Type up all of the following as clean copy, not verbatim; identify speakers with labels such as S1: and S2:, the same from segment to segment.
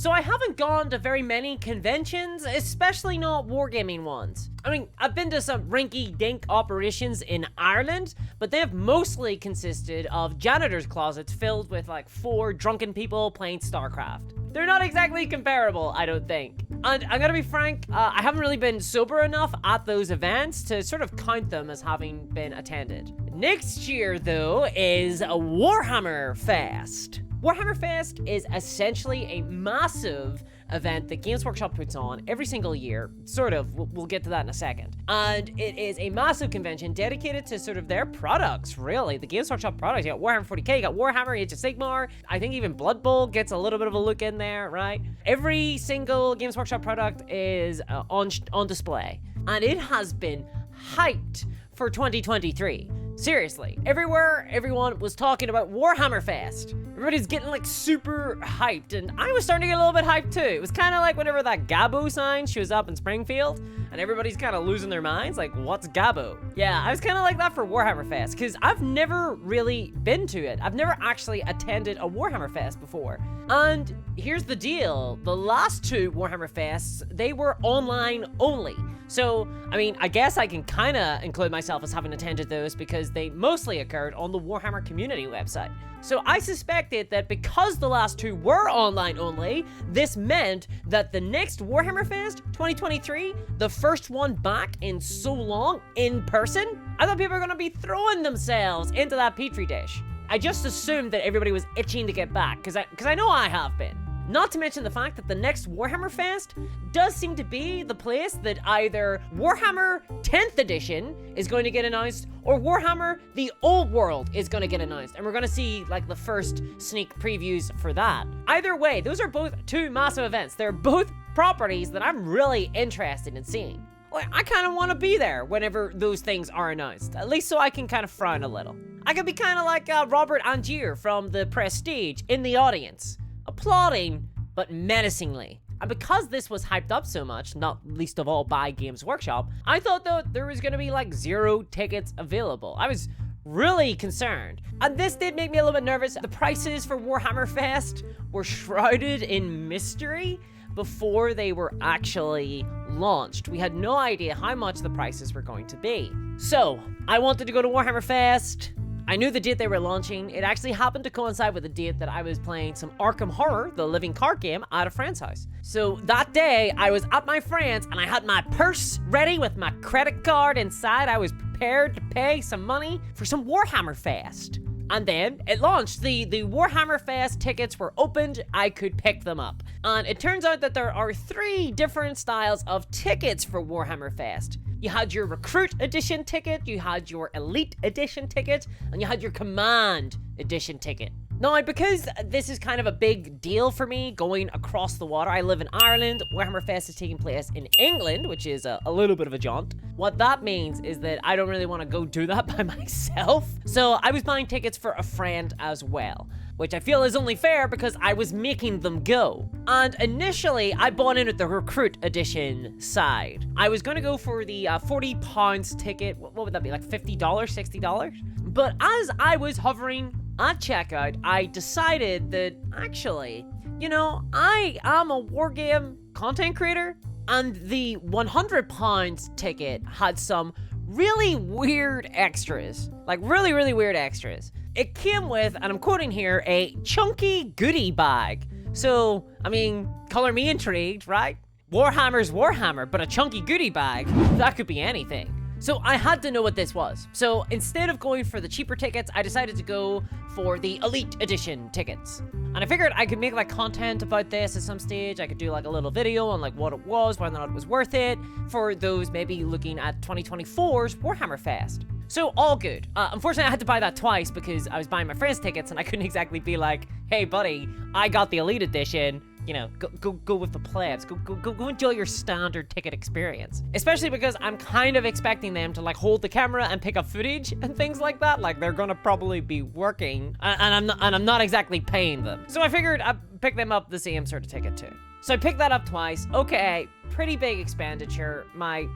S1: So I haven't gone to very many conventions, especially not wargaming ones. I mean, I've been to some rinky-dink operations in Ireland, but they have mostly consisted of janitor's closets filled with like 4 drunken people playing StarCraft. They're not exactly comparable, I don't think. And I'm gonna be frank, I haven't really been sober enough at those events to sort of count them as having been attended. Next year, though, is a Warhammer Fest. Warhammer Fest is essentially a massive event that Games Workshop puts on every single year. Sort of, we'll get to that in a second. And it is a massive convention dedicated to sort of their products, really. The Games Workshop products. You got Warhammer 40k, you got Warhammer, Age of Sigmar. I think even Blood Bowl gets a little bit of a look in there, right? Every single Games Workshop product is on display. And it has been hyped for 2023. Seriously, everywhere, everyone was talking about Warhammer Fest. Everybody's getting like super hyped, and I was starting to get a little bit hyped too. It was kind of like whenever that Gabo sign shows up in Springfield, and everybody's kind of losing their minds, like, what's Gabo? Yeah, I was kind of like that for Warhammer Fest, because I've never really been to it. I've never actually attended a Warhammer Fest before. And here's the deal, the last 2 Warhammer Fests, they were online only. So, I mean, I guess I can kind of include myself as having attended those because they mostly occurred on the Warhammer community website. So I suspected that because the last 2 were online only, this meant that the next Warhammer Fest 2023, the first one back in so long in person, I thought people were going to be throwing themselves into that petri dish. I just assumed that everybody was itching to get back, because I know I have been. Not to mention the fact that the next Warhammer Fest does seem to be the place that either Warhammer 10th edition is going to get announced or Warhammer the Old World is going to get announced. And we're going to see like the first sneak previews for that. Either way, those are both 2 massive events. They're both properties that I'm really interested in seeing. Like, I kind of want to be there whenever those things are announced, at least so I can kind of frown a little. I could be kind of like Robert Angier from The Prestige in the audience. Applauding, but menacingly. And because this was hyped up so much, not least of all by Games Workshop, I thought that there was gonna be like 0 tickets available. I was really concerned. And this did make me a little bit nervous. The prices for Warhammer Fest were shrouded in mystery before they were actually launched. We had no idea how much the prices were going to be. So, I wanted to go to Warhammer Fest. I knew the date they were launching. It actually happened to coincide with the date that I was playing some Arkham Horror, the living card game, at a friend's house. So that day, I was at my friend's and I had my purse ready with my credit card inside. I was prepared to pay some money for some Warhammer Fest. And then it launched. The Warhammer Fest tickets were opened. I could pick them up. And it turns out that there are 3 different styles of tickets for Warhammer Fest. You had your Recruit Edition ticket, you had your Elite Edition ticket, and you had your Command Edition ticket. Now, because this is kind of a big deal for me going across the water, I live in Ireland, Warhammer Fest is taking place in England, which is a little bit of a jaunt. What that means is that I don't really want to go do that by myself. So I was buying tickets for a friend as well, which I feel is only fair because I was making them go. And initially, I bought in at the Recruit Edition side. I was going to go for the £40 ticket. What would that be, like $50, $60? But as I was hovering at checkout, I decided that actually, you know, I am a wargame content creator, and the £100 ticket had some really weird extras. Like really, really weird extras. It came with, and I'm quoting here, a chunky goodie bag. So, I mean, color me intrigued, right? Warhammer's Warhammer, but a chunky goodie bag, that could be anything. So I had to know what this was. So instead of going for the cheaper tickets, I decided to go for the Elite Edition tickets. And I figured I could make like content about this at some stage. I could do like a little video on like what it was, whether or not it was worth it, for those maybe looking at 2024's Warhammer Fest. So all good. Unfortunately, I had to buy that twice because I was buying my friend's tickets and I couldn't exactly be like, hey buddy, I got the Elite Edition. You know, go with the plebs. Go enjoy your standard ticket experience. Especially because I'm kind of expecting them to like hold the camera and pick up footage and things like that. Like they're gonna probably be working, and I'm not exactly paying them. So I figured I'd pick them up the same sort of ticket too. So I picked that up twice. Okay, pretty big expenditure. My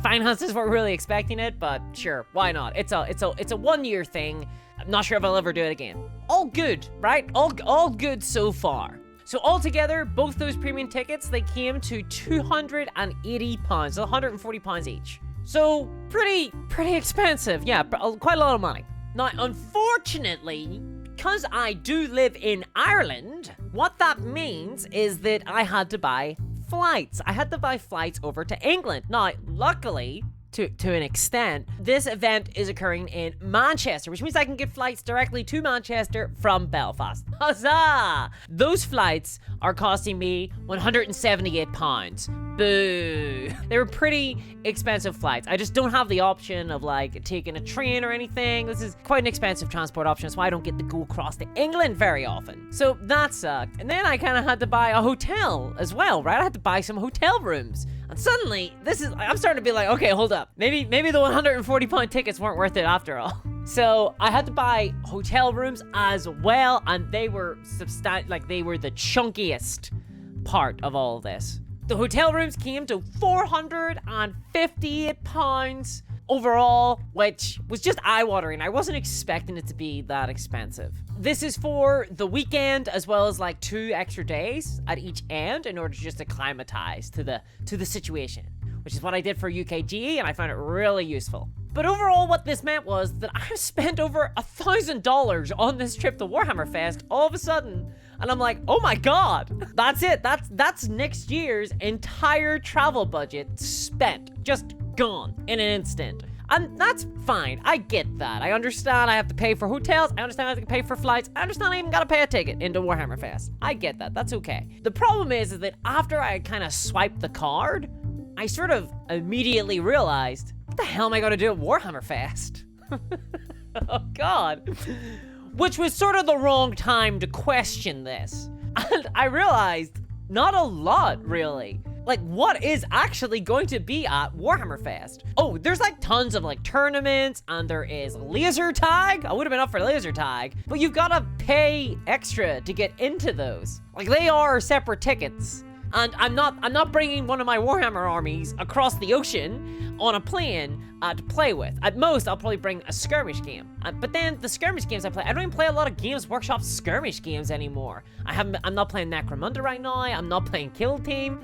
S1: finances weren't really expecting it, but sure, why not? It's a 1-year thing. I'm not sure if I'll ever do it again. All good, right? All good so far. So altogether, both those premium tickets, they came to £280, so £140 each. So pretty expensive. Yeah, quite a lot of money. Now, unfortunately, because I do live in Ireland, what that means is that I had to buy flights. I had to buy flights over to England. Now, luckily, to an extent, this event is occurring in Manchester, which means I can get flights directly to Manchester from Belfast. Huzzah! Those flights are costing me £178. Boo! They were pretty expensive flights. I just don't have the option of like taking a train or anything. This is quite an expensive transport option. That's why I don't get to go across to England very often. So that sucked. And then I kind of had to buy a hotel as well, right? I had to buy some hotel rooms. And suddenly, I'm starting to be like, okay, hold up. Maybe the £140 tickets weren't worth it after all. So I had to buy hotel rooms as well, and they were they were the chunkiest part of all of this. The hotel rooms came to £458 overall, which was just eye-watering. I wasn't expecting it to be that expensive. This is for the weekend as well as like 2 extra days at each end in order to just acclimatize to the situation, which is what I did for UKG, and I found it really useful. But overall, what this meant was that I spent over $1,000 on this trip to Warhammer Fest all of a sudden, and I'm like, oh my god, that's it. That's next year's entire travel budget spent, just gone in an instant. And that's fine. I get that. I understand I have to pay for hotels. I understand I have to pay for flights. I understand I even gotta pay a ticket into Warhammer Fest. I get that. That's okay. The problem is that after I kind of swiped the card, I sort of immediately realized, what the hell am I gonna do at Warhammer Fest? Oh god. Which was sort of the wrong time to question this. And I realized, not a lot, really. Like, what is actually going to be at Warhammer Fest? Oh, there's like tons of like tournaments, and there is laser tag. I would have been up for laser tag, but you've got to pay extra to get into those. Like, they are separate tickets. And I'm not bringing one of my Warhammer armies across the ocean on a plane to play with. At most, I'll probably bring a skirmish game. But then the skirmish games I play, I don't even play a lot of Games Workshop skirmish games anymore. I'm not playing Necromunda right now. I'm not playing Kill Team.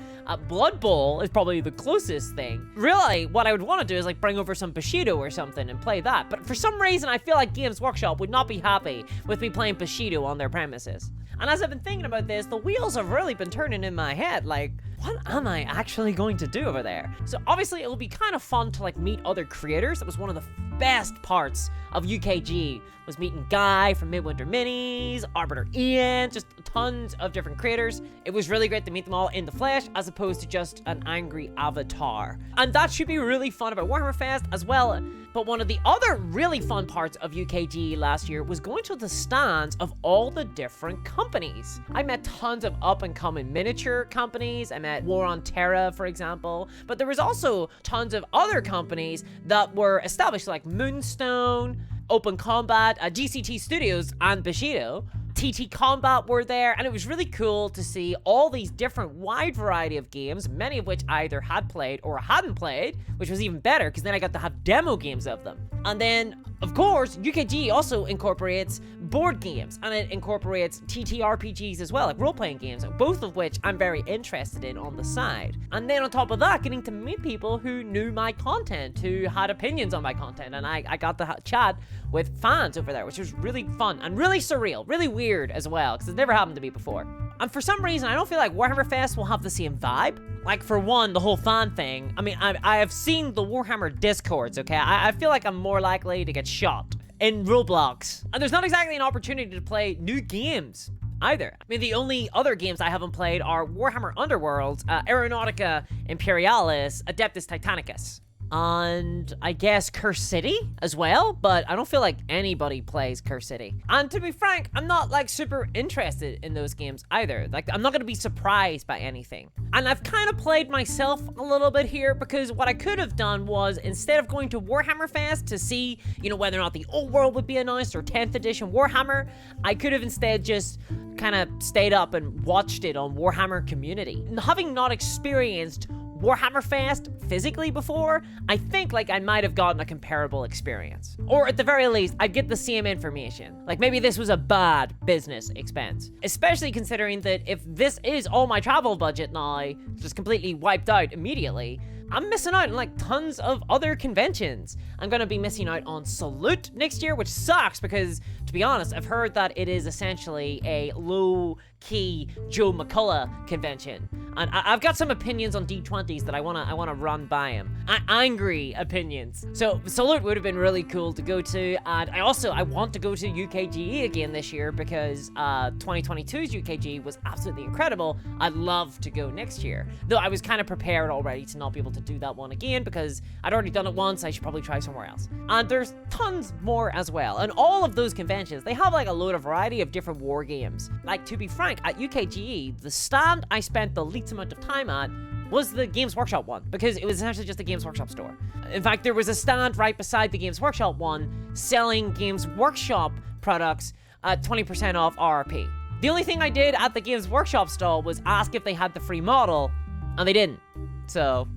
S1: Blood Bowl is probably the closest thing. Really, what I would want to do is like bring over some Bushido or something and play that. But for some reason, I feel like Games Workshop would not be happy with me playing Bushido on their premises. And as I've been thinking about this, the wheels have really been turning in my head. Like, what am I actually going to do over there? So obviously it will be kind of fun to like meet other creators. That was one of the best parts of UKG, was meeting Guy from Midwinter Minis, Arbiter Ian, just tons of different creators. It was really great to meet them all in the flesh as opposed to just an angry avatar. And that should be really fun about Warhammer Fest as well. But one of the other really fun parts of UKG last year was going to the stands of all the different companies. I met tons of up-and-coming miniature companies. I met War on Terra, for example. But there was also tons of other companies that were established, like Moonstone, Open Combat, GCT Studios, and Bushido. TT Combat were there, and it was really cool to see all these different wide variety of games, many of which I either had played or hadn't played, which was even better because then I got to have demo games of them. And then, of course, UKG also incorporates board games, and it incorporates TTRPGs as well, like role-playing games, both of which I'm very interested in on the side. And then on top of that, getting to meet people who knew my content, who had opinions on my content, and I got to chat with fans over there, which was really fun and really surreal, really weird as well, because it's never happened to me before. And for some reason, I don't feel like Warhammer Fest will have the same vibe. Like, for one, the whole fan thing. I mean, I have seen the Warhammer Discords, okay? I feel like I'm more likely to get shot in Roblox. And there's not exactly an opportunity to play new games either. I mean, the only other games I haven't played are Warhammer Underworlds, Aeronautica Imperialis, Adeptus Titanicus, and I guess Curse City as well, but I don't feel like anybody plays Curse City. And to be frank, I'm not like super interested in those games either. Like, I'm not gonna be surprised by anything. And I've kind of played myself a little bit here, because what I could have done was, instead of going to Warhammer Fest to see, you know, whether or not the old world would be announced or 10th edition Warhammer, I could have instead just kind of stayed up and watched it on Warhammer Community. And having not experienced Warhammer Fest physically before, I think like I might have gotten a comparable experience. Or at the very least, I'd get the same information. Like maybe this was a bad business expense. Especially considering that if this is all my travel budget now, just completely wiped out immediately, I'm missing out on like tons of other conventions. I'm gonna be missing out on Salute next year, which sucks because, to be honest, I've heard that it is essentially a low-key Joe McCullough convention. And I've got some opinions on D20s that I wanna run by him. Angry opinions. So Salute would have been really cool to go to, and I want to go to UKGE again this year because 2022's UKGE was absolutely incredible. I'd love to go next year. Though I was kind of prepared already to not be able to do that one again because I'd already done it once, I should probably try somewhere else. And there's tons more as well. And all of those conventions, they have like a load of variety of different war games. Like, to be frank, at UKGE, the stand I spent the least amount of time at was the Games Workshop one, because it was essentially just a Games Workshop store. In fact, there was a stand right beside the Games Workshop one selling Games Workshop products at 20% off RRP. The only thing I did at the Games Workshop stall was ask if they had the free model, and they didn't. So,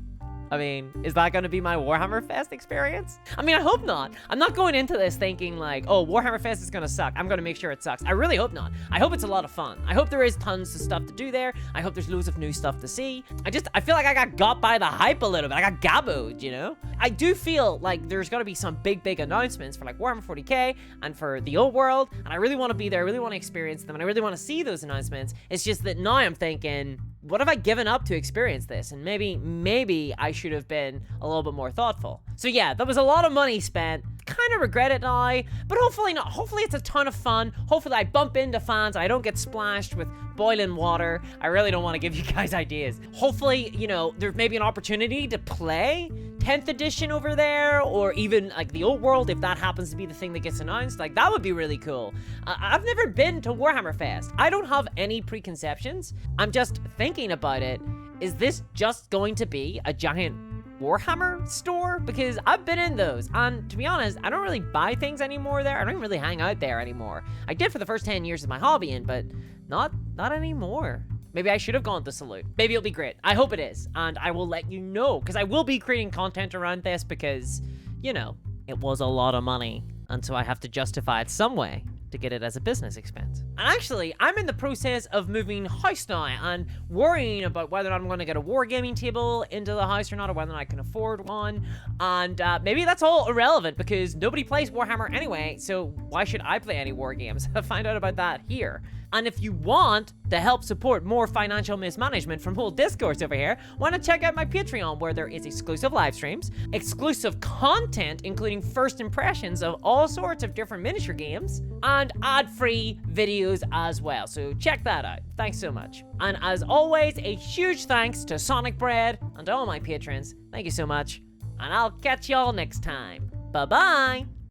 S1: I mean, is that going to be my Warhammer Fest experience? I mean, I hope not. I'm not going into this thinking like, oh, Warhammer Fest is going to suck. I'm going to make sure it sucks. I really hope not. I hope it's a lot of fun. I hope there is tons of stuff to do there. I hope there's loads of new stuff to see. I feel like I got by the hype a little bit. I got gabooed, you know? I do feel like there's going to be some big announcements for like Warhammer 40k and for the old world. And I really want to be there. I really want to experience them. And I really want to see those announcements. It's just that now I'm thinking, what have I given up to experience this? And maybe I should have been a little bit more thoughtful. So yeah, that was a lot of money spent. Kind of regret it now, but hopefully not. Hopefully it's a ton of fun. Hopefully I bump into fans. I don't get splashed with boiling water. I really don't want to give you guys ideas. Hopefully, you know, there's maybe an opportunity to play 10th edition over there, or even like the old world if that happens to be the thing that gets announced. Like, that would be really cool. I've never been to Warhammer Fest. I don't have any preconceptions. I'm just thinking about it. Is this just going to be a giant Warhammer store? Because I've been in those, and to be honest, I don't really buy things anymore there. I don't even really hang out there anymore. I did for the first 10 years of my hobby, but not anymore. Maybe I should have gone to Salute. Maybe it'll be great. I hope it is, and I will let you know, because I will be creating content around this because, you know, it was a lot of money, and so I have to justify it some way to get it as a business expense. And actually, I'm in the process of moving house now and worrying about whether or not I'm going to get a wargaming table into the house or not, or whether or not I can afford one. And maybe that's all irrelevant because nobody plays Warhammer anyway, so why should I play any war games? Find out about that here. And if you want to help support more financial mismanagement from whole discourse over here, why not check out my Patreon, where there is exclusive live streams, exclusive content, including first impressions of all sorts of different miniature games, and ad-free videos as well. So check that out. Thanks so much. And as always, a huge thanks to Sonic Bread and all my patrons. Thank you so much. And I'll catch y'all next time. Bye-bye.